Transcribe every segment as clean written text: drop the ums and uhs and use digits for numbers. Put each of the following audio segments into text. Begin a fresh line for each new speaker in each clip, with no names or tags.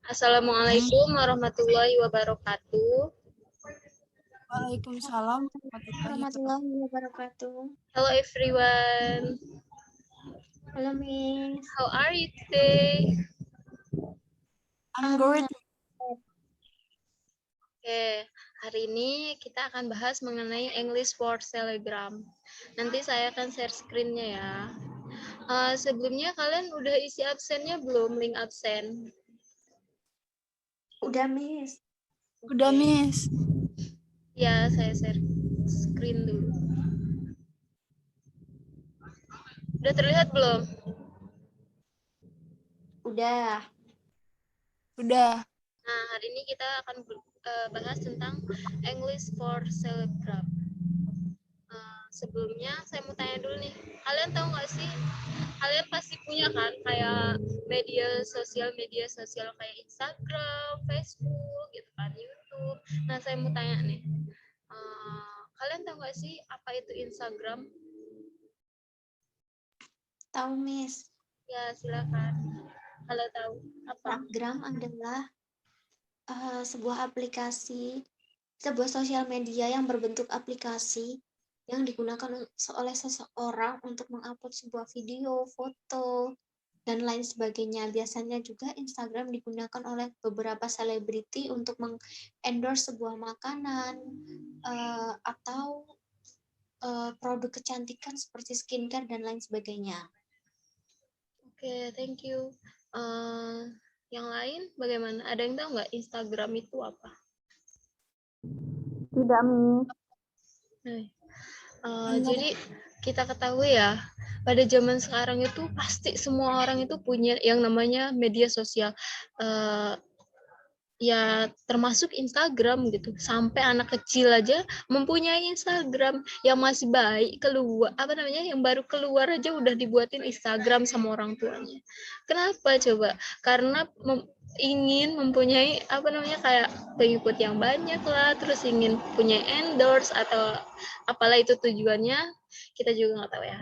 Assalamualaikum warahmatullahi wabarakatuh.
Waalaikumsalam
Warahmatullahi wabarakatuh.
Hello everyone.
Halo Miss.
How are you today?
I'm good.
Oke, hari ini kita akan bahas mengenai English for Telegram. Nanti saya akan share screen-nya ya. Sebelumnya kalian udah isi absennya belum? Link absen?
Udah Miss.
Udah Miss.
Ya, saya share screen dulu. Udah terlihat belum?
Udah.
Nah, hari ini kita akan bahas tentang English for Telegram. Sebelumnya saya mau tanya dulu nih, kalian tahu nggak sih? Kalian pasti punya kan kayak media sosial kayak Instagram, Facebook, gitu kan, YouTube. Nah, saya mau tanya nih, kalian tahu nggak sih apa itu Instagram?
Tahu Miss.
Ya, silakan. Kalau tahu apa?
Instagram adalah sebuah aplikasi, sebuah sosial media yang berbentuk aplikasi yang digunakan oleh seseorang untuk mengupload sebuah video, foto, dan lain sebagainya. Biasanya juga Instagram digunakan oleh beberapa selebriti untuk mengendorse sebuah makanan atau produk kecantikan seperti skincare dan lain sebagainya.
Oke, thank you. Yang lain bagaimana? Ada yang tahu nggak Instagram itu apa?
Tidak Miss.
Jadi kita ketahui ya, pada zaman sekarang itu pasti semua orang itu punya yang namanya media sosial. Ya termasuk Instagram gitu. Sampai anak kecil aja mempunyai Instagram. Yang masih bayi keluar, yang baru keluar aja udah dibuatin Instagram sama orang tuanya. Kenapa coba? Karena ingin mempunyai kayak pengikut yang banyak lah, terus ingin punya endorse atau apalah itu tujuannya, kita juga nggak tahu ya.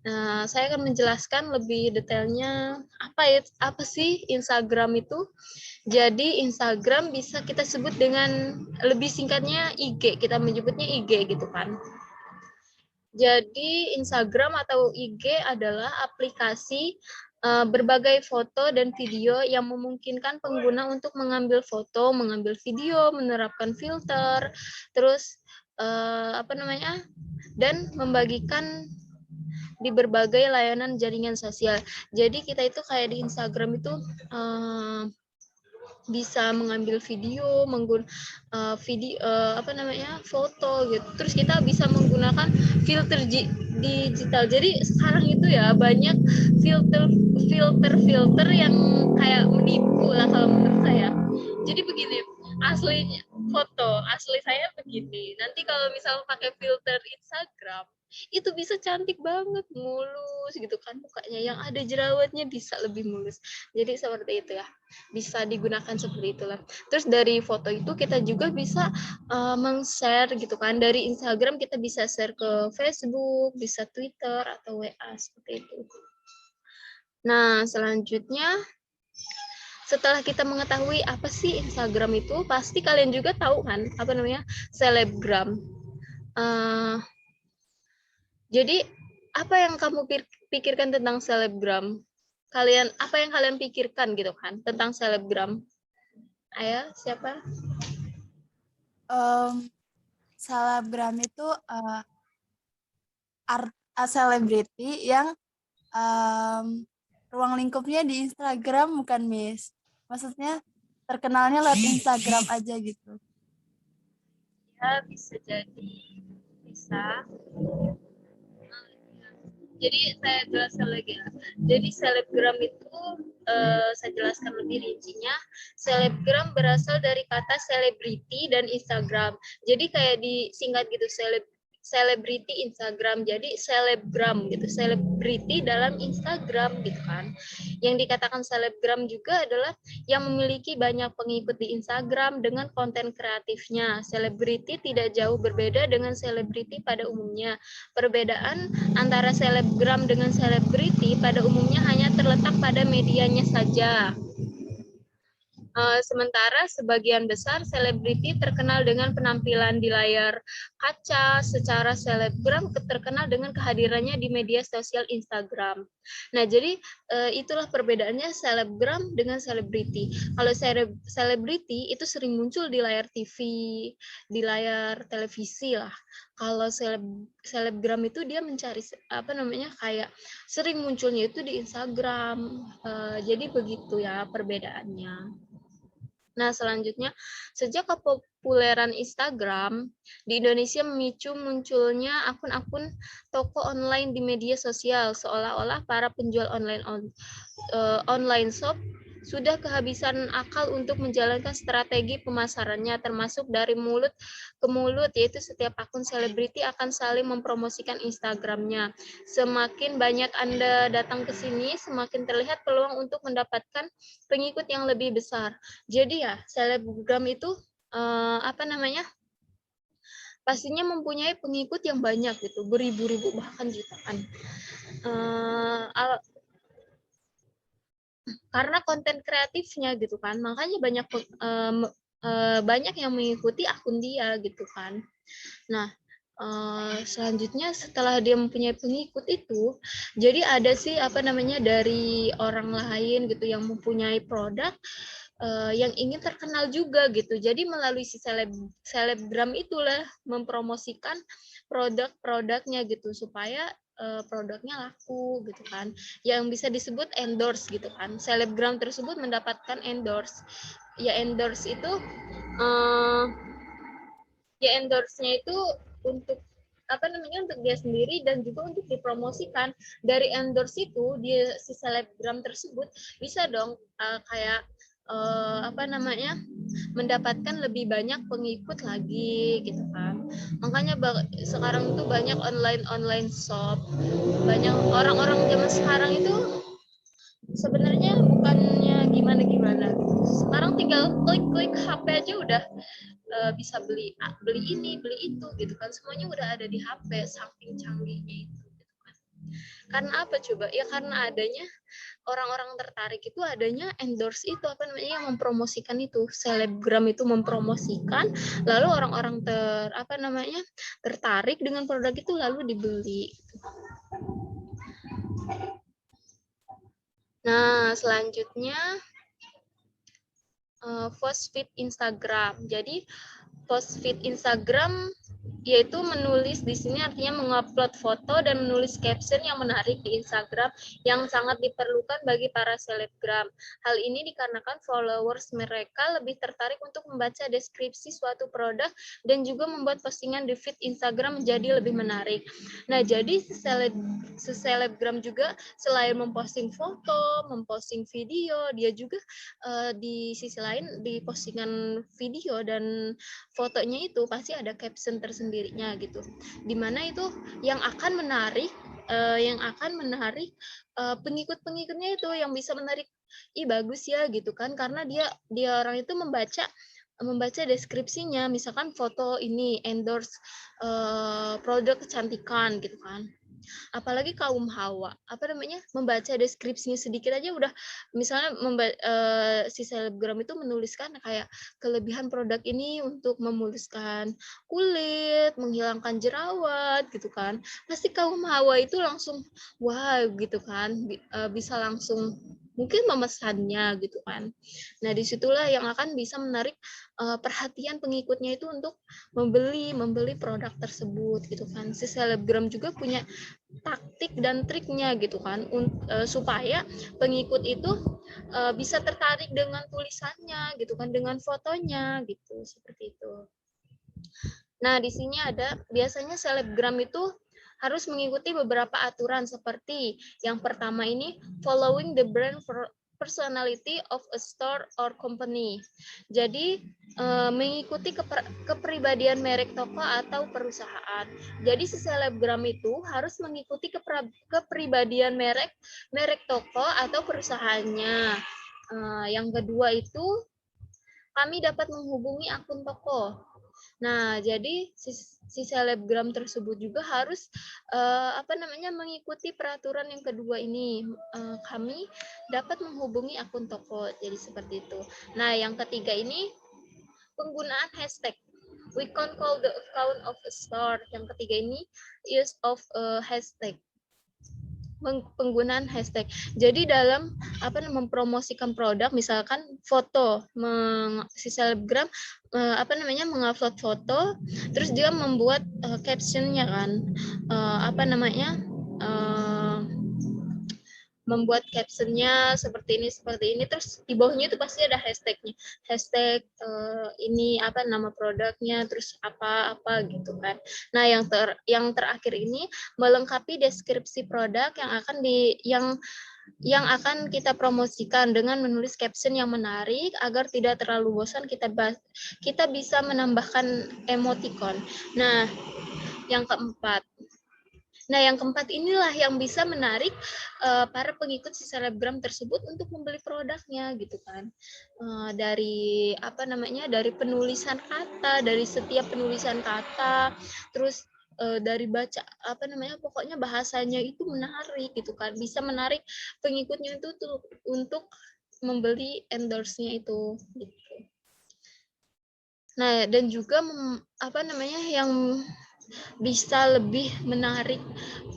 Nah, saya akan menjelaskan lebih detailnya apa sih Instagram itu. Jadi Instagram bisa kita sebut dengan lebih singkatnya IG, kita menyebutnya IG gitu kan. Jadi Instagram atau IG adalah aplikasi berbagai foto dan video yang memungkinkan pengguna untuk mengambil foto, mengambil video, menerapkan filter, terus dan membagikan di berbagai layanan jaringan sosial. Jadi kita itu kayak di Instagram itu bisa mengambil video, foto gitu. Terus kita bisa menggunakan filter digital. Jadi sekarang itu ya banyak filter yang kayak menipu lah kalau menurut saya. Jadi begini, aslinya foto asli saya begini. Nanti kalau misal pakai filter Instagram, itu bisa cantik banget, mulus gitu kan mukanya, yang ada jerawatnya bisa lebih mulus. Jadi seperti itu ya, bisa digunakan seperti itulah. Terus dari foto itu kita juga bisa meng-share gitu kan, dari Instagram kita bisa share ke Facebook, bisa Twitter atau WA seperti itu. Nah, selanjutnya setelah kita mengetahui apa sih Instagram itu, pasti kalian juga tahu kan selebgram. Jadi apa yang kamu pikirkan tentang selebgram? Apa yang kalian pikirkan gitu kan tentang selebgram? Ayo, siapa?
Selebgram itu selebriti yang ruang lingkupnya di Instagram bukan Miss. Maksudnya terkenalnya lewat Instagram aja gitu.
Ya, bisa jadi. Bisa. Jadi saya jelaskan lagi ya. Jadi selebgram itu saya jelaskan lebih rincinya. Selebgram berasal dari kata selebriti dan Instagram. Jadi kayak disingkat gitu, selebriti Instagram. Jadi selebgram gitu, selebriti dalam Instagram gitu kan. Yang dikatakan selebgram juga adalah yang memiliki banyak pengikut di Instagram dengan konten kreatifnya. Selebriti tidak jauh berbeda dengan selebriti pada umumnya. Perbedaan antara selebgram dengan selebriti pada umumnya hanya terletak pada medianya saja. Sementara sebagian besar selebriti terkenal dengan penampilan di layar kaca, secara selebgram terkenal dengan kehadirannya di media sosial Instagram. Nah, jadi itulah perbedaannya selebgram dengan selebriti. Kalau selebriti itu sering muncul di layar TV, di layar televisi lah. Kalau selebgram itu dia mencari kayak sering munculnya itu di Instagram. Jadi begitu ya perbedaannya. Nah, selanjutnya, sejak kepopuleran Instagram di Indonesia memicu munculnya akun-akun toko online di media sosial, seolah-olah para penjual online shop sudah kehabisan akal untuk menjalankan strategi pemasarannya, termasuk dari mulut ke mulut, yaitu setiap akun selebriti akan saling mempromosikan Instagramnya. Semakin banyak Anda datang ke sini, semakin terlihat peluang untuk mendapatkan pengikut yang lebih besar. Jadi ya, selebgram itu pastinya mempunyai pengikut yang banyak gitu, beribu-ribu bahkan jutaan. Karena konten kreatifnya gitu kan, makanya banyak yang mengikuti akun dia gitu kan. Nah, selanjutnya setelah dia mempunyai pengikut itu, jadi ada sih dari orang lain gitu yang mempunyai produk yang ingin terkenal juga gitu. Jadi melalui si selebgram itulah mempromosikan produk-produknya gitu supaya produknya laku gitu kan. Yang bisa disebut endorse gitu kan. Selebgram tersebut mendapatkan endorse. Ya endorse itu endorse-nya itu untuk untuk dia sendiri dan juga untuk dipromosikan. Dari endorse itu si selebgram tersebut bisa dong mendapatkan lebih banyak pengikut lagi gitu kan. Makanya sekarang itu banyak online shop, banyak orang-orang zaman sekarang itu sebenarnya bukannya gimana-gimana gitu. Sekarang tinggal klik-klik HP aja udah bisa beli ini, beli itu gitu kan. Semuanya udah ada di HP, saking canggihnya itu gitu kan. Karena apa coba? Ya karena adanya orang-orang tertarik itu adanya endorse itu yang mempromosikan itu. Selebgram itu mempromosikan, lalu orang-orang tertarik dengan produk itu lalu dibeli gitu. Nah, selanjutnya post feed Instagram. Jadi post feed Instagram yaitu menulis di sini artinya mengupload foto dan menulis caption yang menarik di Instagram yang sangat diperlukan bagi para selebgram. Hal ini dikarenakan followers mereka lebih tertarik untuk membaca deskripsi suatu produk dan juga membuat postingan di feed Instagram menjadi lebih menarik. Nah, jadi selebgram juga selain memposting foto, memposting video, dia juga di sisi lain di postingan video dan fotonya itu pasti ada caption tersendirinya gitu, dimana itu yang akan menarik pengikut-pengikutnya itu, yang bisa menarik, bagus ya gitu kan, karena dia orang itu membaca deskripsinya, misalkan foto ini endorse produk kecantikan gitu kan. Apalagi kaum hawa membaca deskripsinya sedikit aja udah, misalnya si selebgram itu menuliskan kayak kelebihan produk ini untuk memuluskan kulit, menghilangkan jerawat gitu kan, pasti kaum hawa itu langsung wow gitu kan, bisa langsung mungkin memesannya gitu kan. Nah, disitulah yang akan bisa menarik perhatian pengikutnya itu untuk membeli produk tersebut gitu kan. Si selebgram juga punya taktik dan triknya gitu kan, supaya pengikut itu bisa tertarik dengan tulisannya gitu kan, dengan fotonya gitu, seperti itu. Nah, di sini ada biasanya selebgram itu harus mengikuti beberapa aturan, seperti yang pertama ini following the brand personality of a store or company. Jadi mengikuti kepribadian merek toko atau perusahaan. Jadi si selebgram itu harus mengikuti kepribadian merek toko atau perusahaannya. Yang kedua itu kami dapat menghubungi akun toko. Nah, jadi si selebgram tersebut juga harus mengikuti peraturan yang kedua ini. Kami dapat menghubungi akun toko. Jadi seperti itu. Nah, yang ketiga ini penggunaan hashtag. We can call the account of a store. Yang ketiga ini use of hashtag. Penggunaan hashtag. Jadi dalam mempromosikan produk, misalkan foto, si selebgram mengupload foto, terus dia membuat captionnya kan, membuat captionnya seperti ini, terus di bawahnya itu pasti ada hashtagnya, hashtag ini nama produknya, terus apa gitu kan. Nah, yang terakhir ini melengkapi deskripsi produk yang akan kita promosikan dengan menulis caption yang menarik agar tidak terlalu bosan. Kita bisa menambahkan emoticon. Nah, yang keempat inilah yang bisa menarik para pengikut si selebgram tersebut untuk membeli produknya gitu kan. Dari dari penulisan kata, dari setiap penulisan kata, terus dari baca pokoknya bahasanya itu menarik gitu kan, bisa menarik pengikutnya itu tuh untuk membeli endorse-nya itu gitu. Nah, dan juga yang bisa lebih menarik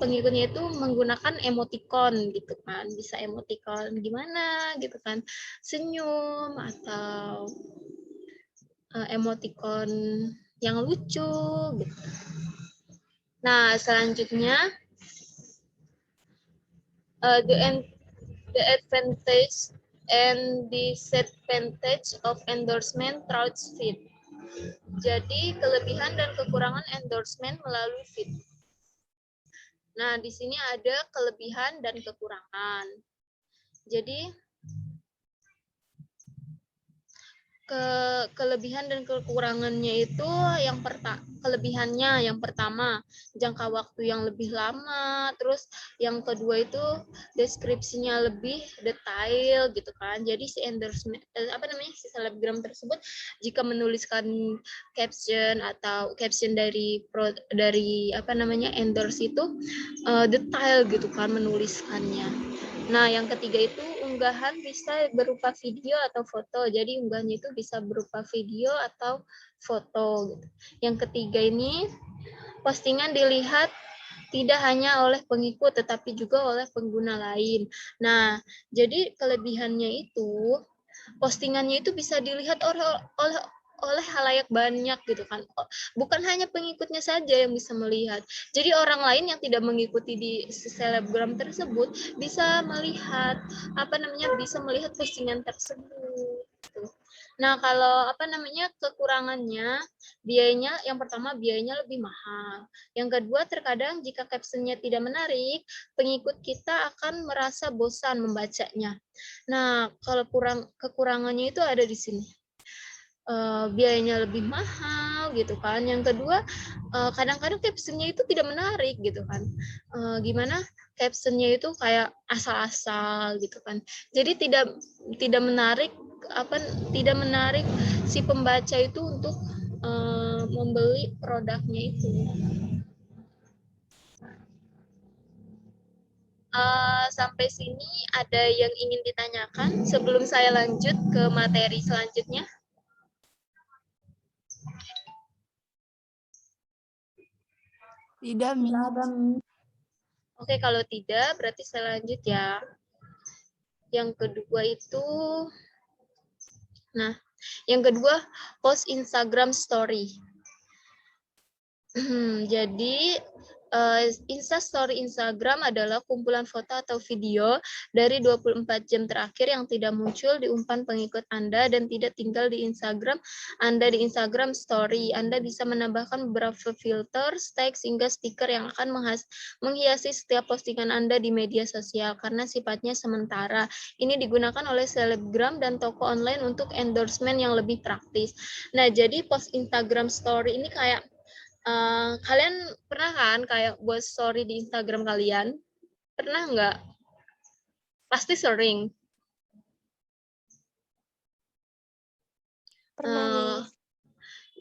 pengikutnya itu menggunakan emoticon gitu kan, bisa emoticon gimana gitu kan, senyum atau emoticon yang lucu gitu. Nah, selanjutnya the advantage and disadvantage of endorsement through feed. Jadi kelebihan dan kekurangan endorsement melalui feed. Nah, di sini ada kelebihan dan kekurangan. Jadi kelebihan dan kekurangannya itu kelebihannya yang pertama jangka waktu yang lebih lama, terus yang kedua itu deskripsinya lebih detail gitu kan. Jadi si endorsement si selebgram tersebut jika menuliskan caption atau caption dari endorse itu detail gitu kan menuliskannya. Nah, yang ketiga itu unggahan bisa berupa video atau foto. Jadi unggahannya itu bisa berupa video atau foto. Gitu. Yang ketiga ini postingan dilihat tidak hanya oleh pengikut tetapi juga oleh pengguna lain. Nah, jadi kelebihannya itu postingannya itu bisa dilihat oleh halayak banyak gitu kan, bukan hanya pengikutnya saja yang bisa melihat, jadi orang lain yang tidak mengikuti di selebgram tersebut bisa melihat bisa melihat postingan tersebut. Nah, kalau kekurangannya, yang pertama biayanya lebih mahal, yang kedua terkadang jika captionnya tidak menarik, pengikut kita akan merasa bosan membacanya. Nah, kalau kekurangannya itu ada di sini. Biayanya lebih mahal gitu kan. Yang kedua, kadang-kadang captionnya itu tidak menarik gitu kan. Gimana captionnya itu kayak asal-asal gitu kan. Jadi tidak menarik si pembaca itu untuk membeli produknya itu. Sampai sini ada yang ingin ditanyakan sebelum saya lanjut ke materi selanjutnya?
Tidak, Miss.
Oke, kalau tidak berarti saya lanjut ya. Yang kedua itu, yang kedua post Instagram story. Jadi Instastory Instagram adalah kumpulan foto atau video dari 24 jam terakhir yang tidak muncul di umpan pengikut Anda dan tidak tinggal di Instagram Anda di Instagram Story. Anda bisa menambahkan beberapa filter, teks, hingga stiker yang akan menghiasi setiap postingan Anda di media sosial karena sifatnya sementara. Ini digunakan oleh selebgram dan toko online untuk endorsement yang lebih praktis. Nah, jadi post Instagram Story ini kayak kalian pernah kan kayak buat story di Instagram kalian? Pernah nggak? Pasti sering.
Pernah, Miss.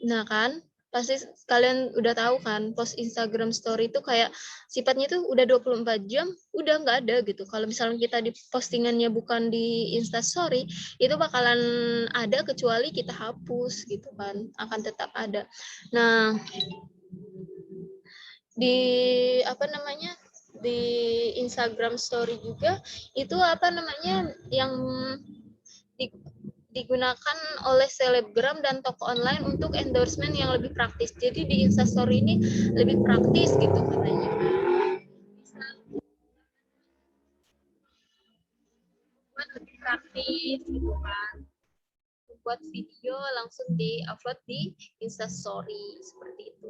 Nah kan, pasti kalian udah tahu kan, post Instagram story itu kayak sifatnya tuh udah 24 jam udah nggak ada gitu. Kalau misalnya kita di postingannya bukan di Insta story, itu bakalan ada kecuali kita hapus gitu kan, akan tetap ada. Nah, di apa namanya, di Instagram story juga itu apa namanya yang digunakan oleh selebgram dan toko online untuk endorsement yang lebih praktis. Jadi di Instastory ini lebih praktis gitu katanya. Lebih praktis gitu kan. Buat video langsung di-upload di Instastory seperti itu.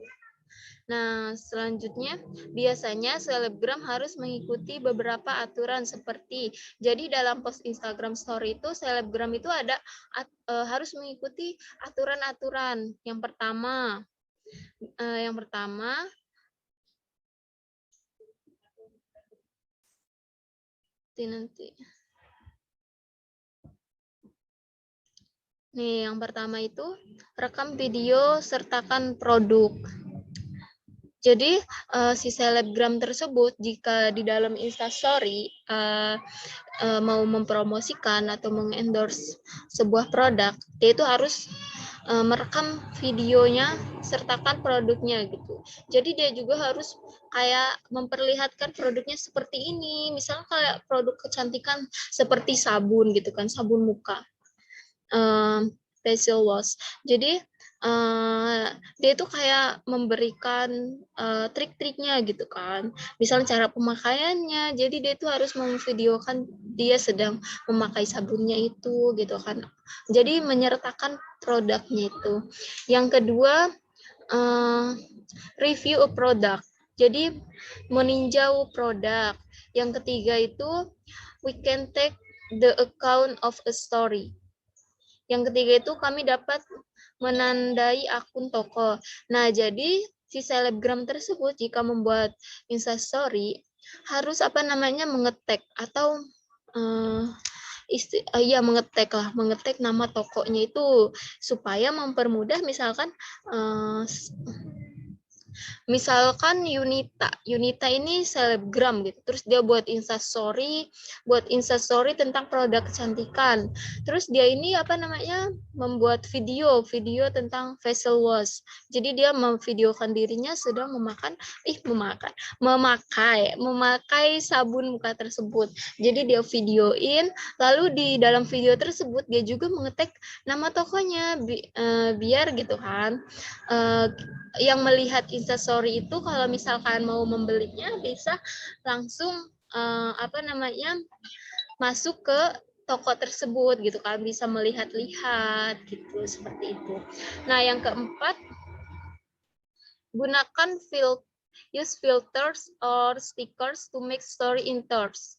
Nah, selanjutnya biasanya selebgram harus mengikuti beberapa aturan seperti, jadi dalam post Instagram story itu selebgram itu ada harus mengikuti aturan-aturan. Yang pertama nanti. Nih, yang pertama itu rekam video sertakan produk. Jadi si selebgram tersebut jika di dalam Instastory mau mempromosikan atau mengendorse sebuah produk, dia itu harus merekam videonya sertakan produknya gitu. Jadi dia juga harus kayak memperlihatkan produknya seperti ini. Misalnya kayak produk kecantikan seperti sabun gitu kan, sabun muka. Facial wash. Jadi dia itu kayak memberikan trik-triknya gitu kan. Misalnya cara pemakaiannya. Jadi dia itu harus memvideokan dia sedang memakai sabunnya itu gitu kan. Jadi menyertakan produknya itu. Yang kedua, review a product. Jadi meninjau produk. Yang ketiga itu we can take the account of a story. Yang ketiga itu kami dapat menandai akun toko. Nah, jadi si selebgram tersebut jika membuat Instastory harus apa namanya mengetek atau mengetek nama tokonya itu supaya mempermudah misalkan Yunita ini selebgram gitu, terus dia buat instastory tentang produk kecantikan, terus dia ini apa namanya membuat video tentang facial wash, jadi dia memvideokan dirinya sedang memakai sabun muka tersebut, jadi dia videoin, lalu di dalam video tersebut dia juga mengetik nama tokonya biar gitu kan yang melihat Instastory itu kalau misalkan mau membelinya bisa langsung masuk ke toko tersebut gitu kan, bisa melihat-lihat gitu seperti itu. Nah, yang keempat, gunakan use filters or stickers to make story interesting.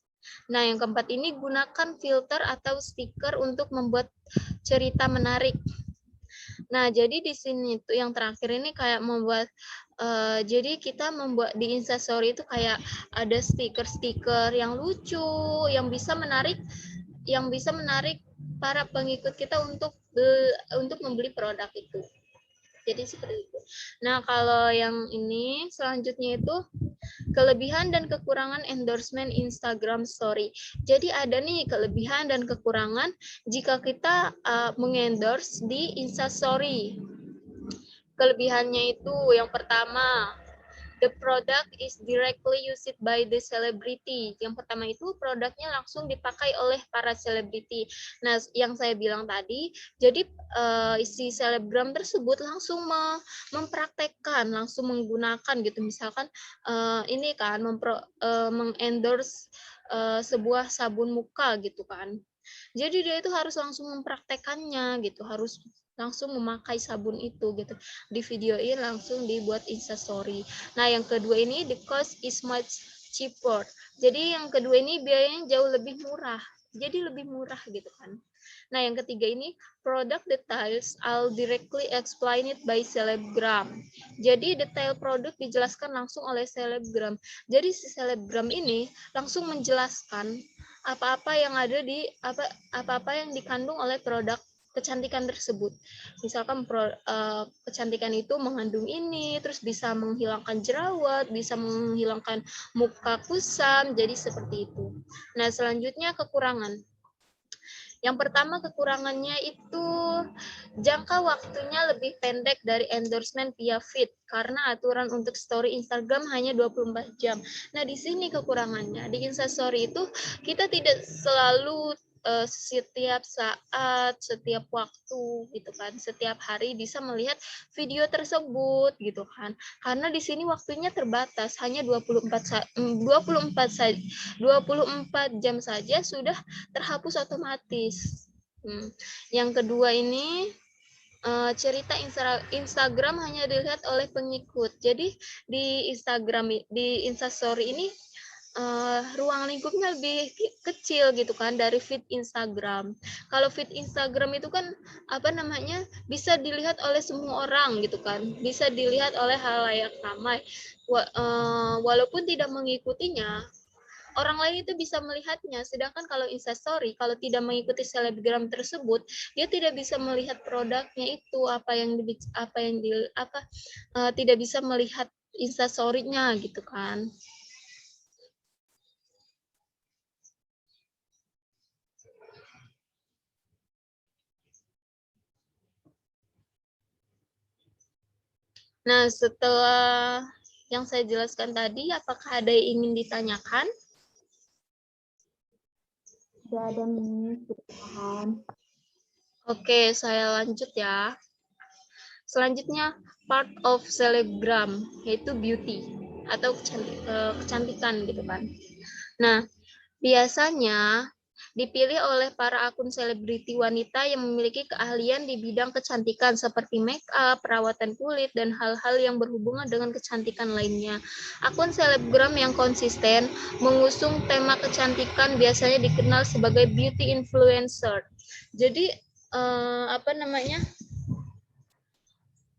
Nah, yang keempat ini gunakan filter atau stiker untuk membuat cerita menarik. Nah, jadi di sini tuh yang terakhir ini kayak membuat jadi kita membuat di Instastory itu kayak ada stiker-stiker yang lucu, yang bisa menarik para pengikut kita untuk membeli produk itu. Jadi seperti itu. Nah, kalau yang ini selanjutnya itu kelebihan dan kekurangan endorsement Instagram Story. Jadi ada nih kelebihan dan kekurangan jika kita mengendorse di Instastory. Kelebihannya itu yang pertama, the product is directly used by the celebrity. Yang pertama itu produknya langsung dipakai oleh para selebriti. Nah, yang saya bilang tadi, jadi si selebgram tersebut langsung mempraktekkan, langsung menggunakan gitu. Misalkan ini kan mengendorse sebuah sabun muka gitu kan. Jadi dia itu harus langsung mempraktekannya gitu, harus langsung memakai sabun itu gitu, di videoin langsung dibuat Instastory. Nah, yang kedua ini the cost is much cheaper. Jadi yang kedua ini biayanya jauh lebih murah. Jadi lebih murah gitu kan. Nah, yang ketiga ini product details are directly explained by selebgram. Jadi detail produk dijelaskan langsung oleh selebgram. Jadi si selebgram ini langsung menjelaskan apa-apa yang ada di apa-apa yang dikandung oleh produk kecantikan tersebut. Misalkan kecantikan itu mengandung ini, terus bisa menghilangkan jerawat, bisa menghilangkan muka kusam, jadi seperti itu. Nah, selanjutnya kekurangan. Yang pertama kekurangannya itu jangka waktunya lebih pendek dari endorsement via feed karena aturan untuk story Instagram hanya 24 jam. Nah, di sini kekurangannya. Di Instastory itu kita tidak selalu setiap saat, setiap waktu gitu kan, setiap hari bisa melihat video tersebut gitu kan. Karena di sini waktunya terbatas, hanya 24 jam saja sudah terhapus otomatis. Yang kedua ini cerita Instagram hanya dilihat oleh pengikut. Jadi di Instastory ini ruang lingkupnya lebih kecil gitu kan dari feed Instagram. Kalau feed Instagram itu kan bisa dilihat oleh semua orang gitu kan, bisa dilihat oleh halayak ramai. Walaupun tidak mengikutinya, orang lain itu bisa melihatnya. Sedangkan kalau Instastory, kalau tidak mengikuti selebgram tersebut, dia tidak bisa melihat produknya itu tidak bisa melihat Instastory-nya gitu kan. Nah, setelah yang saya jelaskan tadi, apakah ada yang ingin ditanyakan?
Tidak ada, Miss.
Oke, saya lanjut ya. Selanjutnya, part of selebgram, yaitu beauty atau kecantikan gitu kan. Nah, biasanya dipilih oleh para akun selebriti wanita yang memiliki keahlian di bidang kecantikan seperti make up, perawatan kulit, dan hal-hal yang berhubungan dengan kecantikan lainnya. Akun selebgram yang konsisten mengusung tema kecantikan biasanya dikenal sebagai beauty influencer. Jadi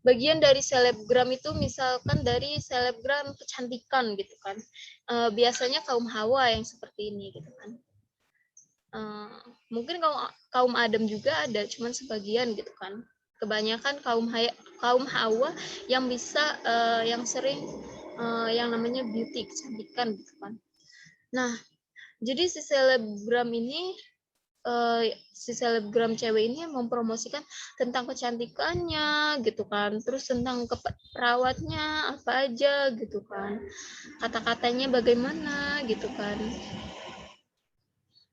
bagian dari selebgram itu misalkan dari selebgram kecantikan gitu kan. Biasanya kaum hawa yang seperti ini gitu kan. Mungkin kaum Adam juga ada, cuman sebagian gitu kan. Kebanyakan kaum hawa yang bisa yang sering yang namanya beauty kecantikan gitu kan. Nah, jadi si selebgram cewek ini mempromosikan tentang kecantikannya gitu kan, terus tentang perawatnya apa aja gitu kan, kata-katanya bagaimana gitu kan.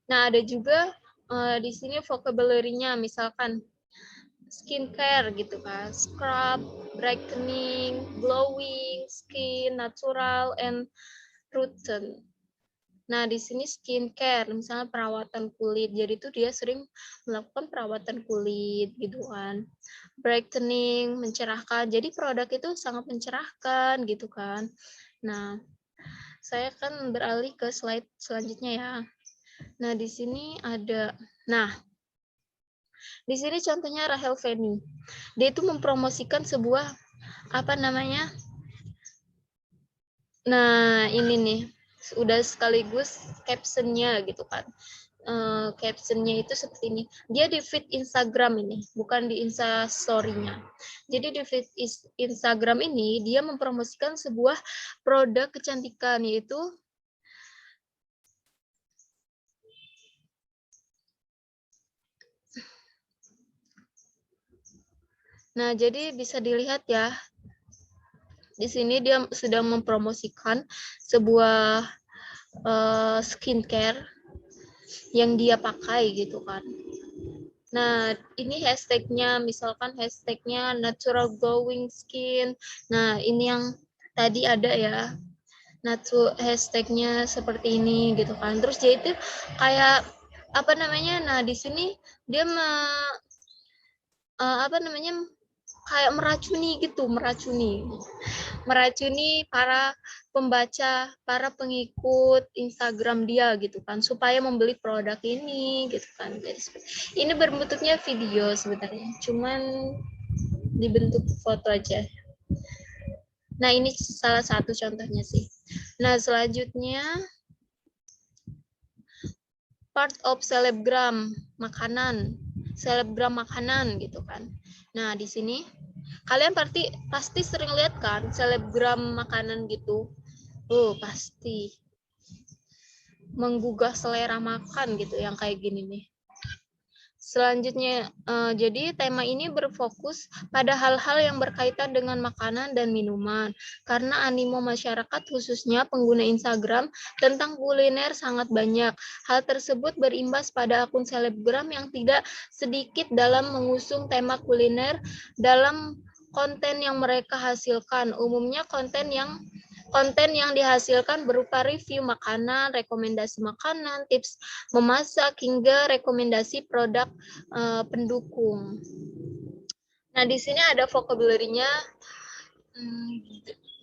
Nah, ada juga di sini vocabulary-nya, misalkan skincare gitu kan, scrub, brightening, glowing, skin, natural, and routine. Nah, di sini skincare, misalnya perawatan kulit. Jadi itu dia sering melakukan perawatan kulit gitu kan. Brightening, mencerahkan. Jadi produk itu sangat mencerahkan gitu kan. Nah, saya akan beralih ke slide selanjutnya ya. Nah, di sini ada, di sini contohnya Rahel Feni. Dia itu mempromosikan sebuah nah ini nih, udah sekaligus captionnya gitu kan. Captionnya itu seperti ini. Dia di feed Instagram ini, bukan di Instastory-nya. Jadi di feed Instagram ini dia mempromosikan sebuah produk kecantikan, yaitu nah, jadi bisa dilihat ya. Di sini dia sedang mempromosikan sebuah skincare yang dia pakai gitu kan. Nah, ini hashtagnya, misalkan hashtagnya natural glowing skin. Nah, ini yang tadi ada ya. Hashtagnya seperti ini gitu kan. Terus dia itu kayak nah di sini dia kayak meracuni gitu, meracuni para pembaca, para pengikut Instagram dia gitu kan, supaya membeli produk ini gitu kan. Ini berbentuknya video sebenarnya, cuman dibentuk foto aja. Nah, ini salah satu contohnya sih. Nah, selanjutnya part of selebgram, makanan. selebgram makanan gitu kan. Nah, di sini kalian pasti sering lihat kan selebgram makanan gitu. Pasti menggugah selera makan gitu yang kayak gini nih. Selanjutnya, jadi tema ini berfokus pada hal-hal yang berkaitan dengan makanan dan minuman. Karena animo masyarakat khususnya pengguna Instagram tentang kuliner sangat banyak. Hal tersebut berimbas pada akun selebgram yang tidak sedikit dalam mengusung tema kuliner dalam konten yang mereka hasilkan. Umumnya konten yang dihasilkan berupa review makanan, rekomendasi makanan, tips memasak, hingga rekomendasi produk pendukung. Nah, di sini ada vocabulary-nya,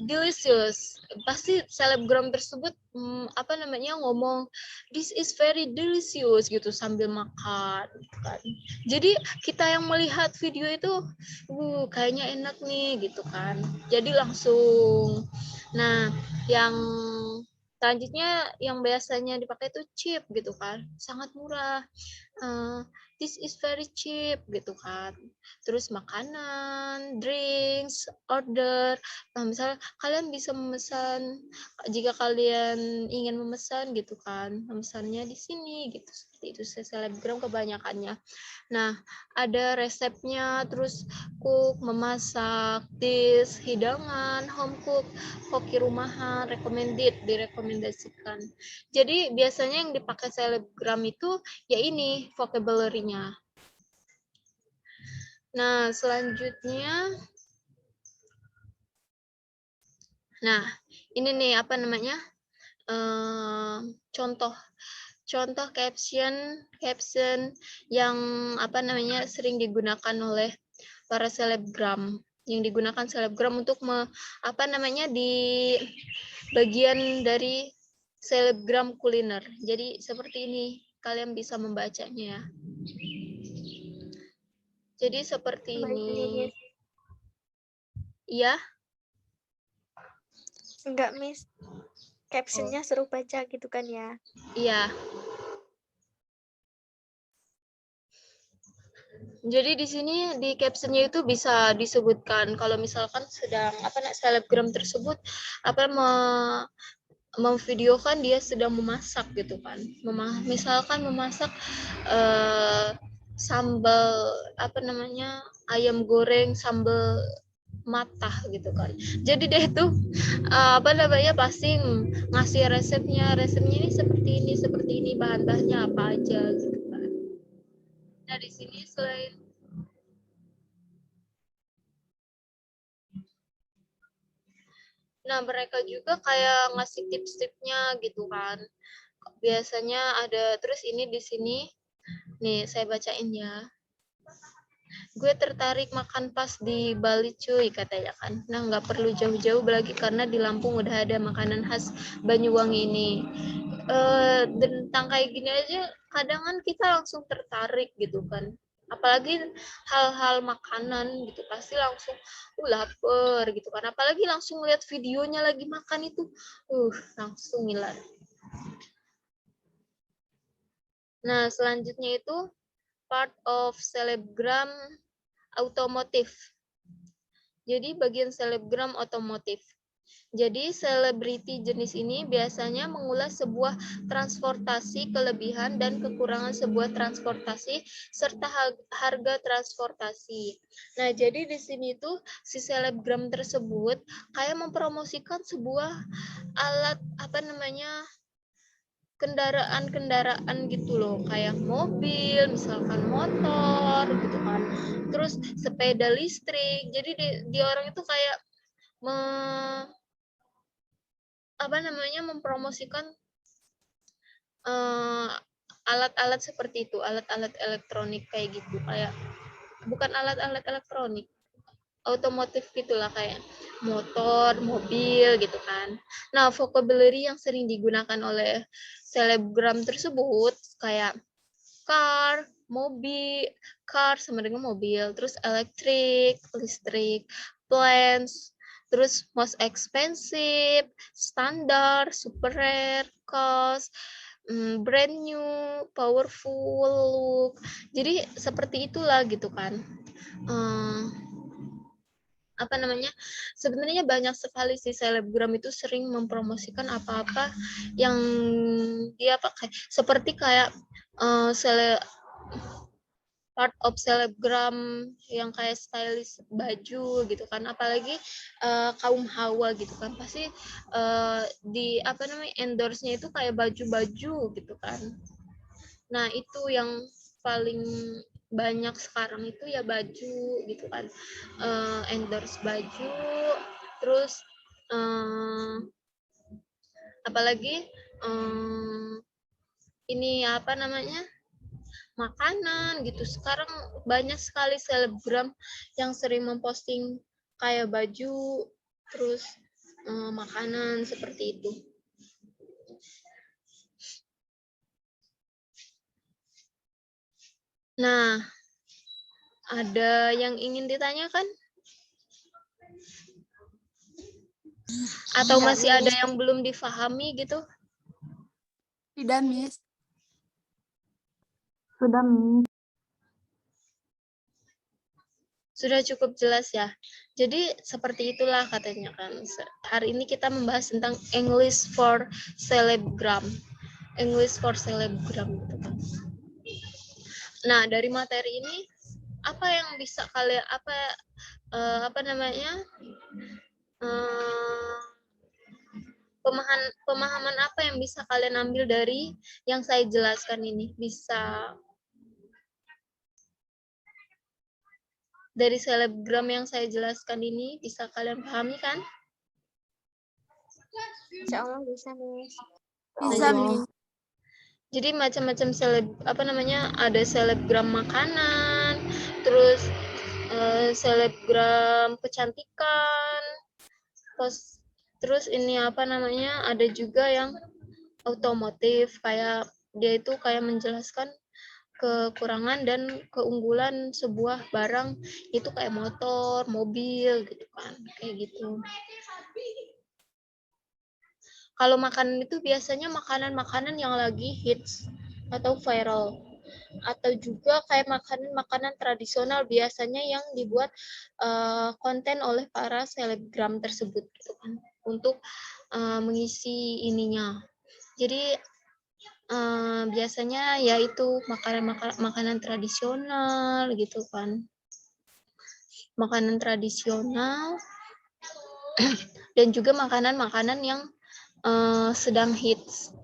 delicious. Pasti selebgram tersebut ngomong this is very delicious gitu sambil makan kan. Jadi kita yang melihat video itu kayaknya enak nih gitu kan. Jadi langsung. Nah, yang selanjutnya yang biasanya dipakai itu cheap gitu kan. Sangat murah. This is very cheap gitu kan. Terus makanan, drinks, order. Nah, misalnya kalian bisa memesan jika kalian ingin memesan gitu kan, memesannya di sini gitu. Seperti itu selebgram kebanyakannya. Nah, ada resepnya, terus cook, memasak, dish, hidangan, home cook, hoki rumahan, direkomendasikan. Jadi biasanya yang dipakai selebgram itu ya ini vocabulary-nya. Nah, selanjutnya, ini nih contoh caption yang sering digunakan oleh para selebgram, untuk di bagian dari selebgram kuliner. Jadi seperti ini, kalian bisa membacanya ya. Jadi seperti ini. Iya?
Enggak, Miss. Captionnya suruh baca gitu kan ya?
Iya. Jadi di sini di captionnya itu bisa disebutkan kalau misalkan sedang selebgram tersebut memvideokan dia sedang memasak gitu kan. Misalkan memasak sambal ayam goreng sambal matah gitu kan. Jadi dia itu pasti ngasih resepnya ini seperti ini bahan-bahannya apa aja gitu kan. Nah, di sini selain mereka juga kayak ngasih tips-tipsnya gitu kan. Biasanya ada, terus ini di sini nih saya bacain ya. Gue tertarik makan pas di Bali cuy katanya kan. Nah, nggak perlu jauh-jauh lagi karena di Lampung udah ada makanan khas Banyuwangi ini. Tentang kayak gini aja kadang kan kita langsung tertarik gitu kan. Apalagi hal-hal makanan gitu pasti langsung lapar gitu kan. Apalagi langsung lihat videonya lagi makan itu langsung ngiler. Nah, selanjutnya itu part of selebgram otomotif. Jadi bagian selebgram otomotif. Jadi selebriti jenis ini biasanya mengulas sebuah transportasi, kelebihan dan kekurangan sebuah transportasi serta harga transportasi. Nah, jadi di sini tuh si selebgram tersebut kayak mempromosikan sebuah alat kendaraan gitu loh, kayak mobil, misalkan motor gitu kan. Terus sepeda listrik. Jadi di orang itu kayak mempromosikan alat-alat seperti itu, alat-alat elektronik kayak gitu, kayak bukan alat-alat elektronik, otomotif gitulah, kayak motor, mobil gitu kan. Nah, vocabulary yang sering digunakan oleh selebgram tersebut kayak car, mobil, car sama dengan mobil, terus listrik, planes, terus most expensive, standar, super rare, cost, brand new, powerful look. Jadi seperti itulah gitu kan. Apa namanya, sebenarnya banyak sekali sih selebgram itu sering mempromosikan apa-apa yang dia pakai, seperti kayak part of selebgram yang kayak stylish baju gitu kan, apalagi kaum hawa gitu kan, pasti di apa namanya endorse-nya itu kayak baju-baju gitu kan. Nah itu yang paling banyak sekarang itu ya baju gitu kan, endorse baju, terus apalagi ini apa namanya makanan gitu. Sekarang banyak sekali selebgram yang sering memposting kayak baju, terus makanan seperti itu. Nah, ada yang ingin ditanyakan? Atau masih ada yang belum difahami gitu?
Tidak, Miss. Sudah, Miss.
Sudah cukup jelas ya. Jadi seperti itulah katanya kan. Hari ini kita membahas tentang English for Selebgram. English for Selebgram gitu kan. Nah, dari materi ini apa yang bisa kalian apa namanya? Pemahaman apa yang bisa kalian ambil dari yang saya jelaskan ini? Bisa dari selebgram yang saya jelaskan ini bisa kalian pahami kan?
Insya Allah bisa, Miss.
Bisa, Miss.
Jadi macam-macam apa namanya, ada selebgram makanan, terus selebgram kecantikan, terus ini apa namanya, ada juga yang otomotif, kayak dia itu kayak menjelaskan kekurangan dan keunggulan sebuah barang itu kayak motor, mobil gitu kan, kayak gitu. Kalau makanan itu biasanya makanan-makanan yang lagi hits atau viral, atau juga kayak makanan-makanan tradisional biasanya yang dibuat konten oleh para selebgram tersebut gitu kan, untuk mengisi ininya. Jadi biasanya yaitu makanan tradisional gitu kan, makanan tradisional dan juga makanan-makanan yang sedang hits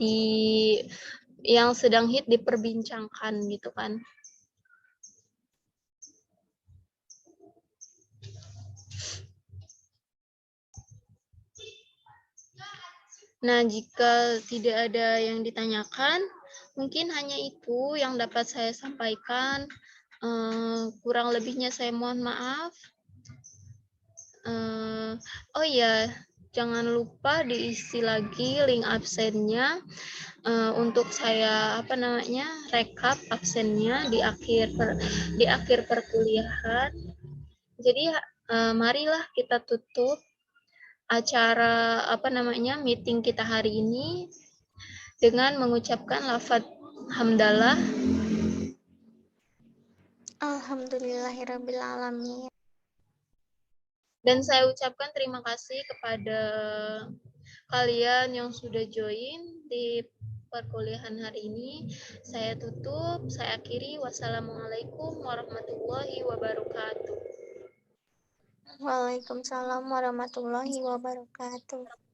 yang sedang hit diperbincangkan gitu kan. Nah, jika tidak ada yang ditanyakan, mungkin hanya itu yang dapat saya sampaikan. Kurang lebihnya saya mohon maaf. Oh iya, jangan lupa diisi lagi link absennya untuk saya apa namanya rekap absennya di akhir perkuliahan. Jadi marilah kita tutup acara apa namanya meeting kita hari ini dengan mengucapkan lafadz hamdalah.
Alhamdulillahirabbil alamin.
Dan saya ucapkan terima kasih kepada kalian yang sudah join di perkuliahan hari ini. Saya tutup, saya akhiri. Wassalamualaikum warahmatullahi wabarakatuh.
Waalaikumsalam warahmatullahi wabarakatuh.